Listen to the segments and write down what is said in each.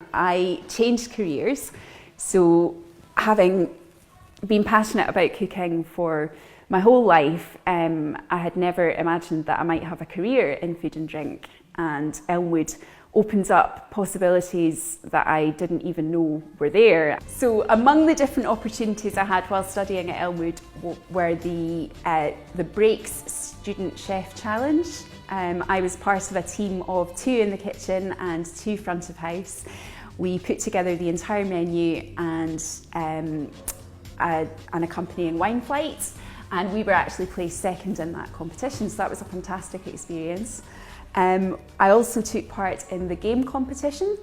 I changed careers, so having been passionate about cooking for my whole life, I had never imagined that I might have a career in food and drink, and Elmwood opens up possibilities that I didn't even know were there. So among the different opportunities I had while studying at Elmwood were the Breaks Student Chef Challenge. I was part of a team of 2 in the kitchen and 2 front of house. We put together the entire menu and an accompanying wine flight, and we were actually placed second in that competition, so that was a fantastic experience. I also took part in the game competition.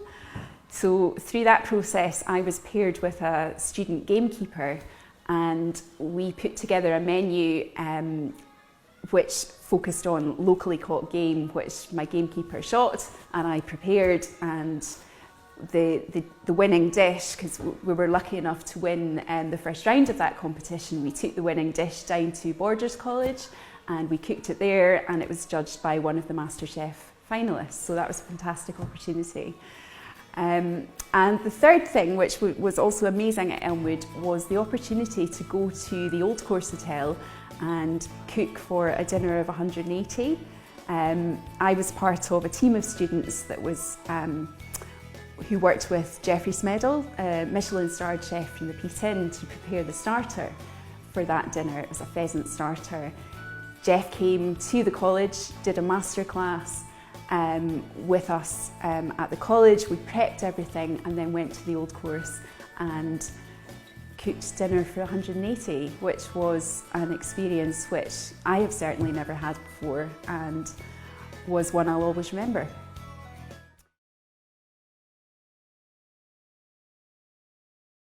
So through that process, I was paired with a student gamekeeper, and we put together a menu which focused on locally caught game, which my gamekeeper shot and I prepared, and the winning dish, because we were lucky enough to win the first round of that competition, we took the winning dish down to Borders College and we cooked it there, and it was judged by one of the MasterChef finalists, so that was a fantastic opportunity. And the third thing, which was also amazing at Elmwood, was the opportunity to go to the Old Course Hotel and cook for a dinner of 180. I was part of a team of students that was who worked with Geoffrey Smedall, a Michelin-starred chef from the Peat Inn, to prepare the starter for that dinner. It was a pheasant starter. Jeff came to the college, did a masterclass with us at the college. We prepped everything and then went to the Old Course and cooked dinner for 180, which was an experience which I have certainly never had before and was one I'll always remember.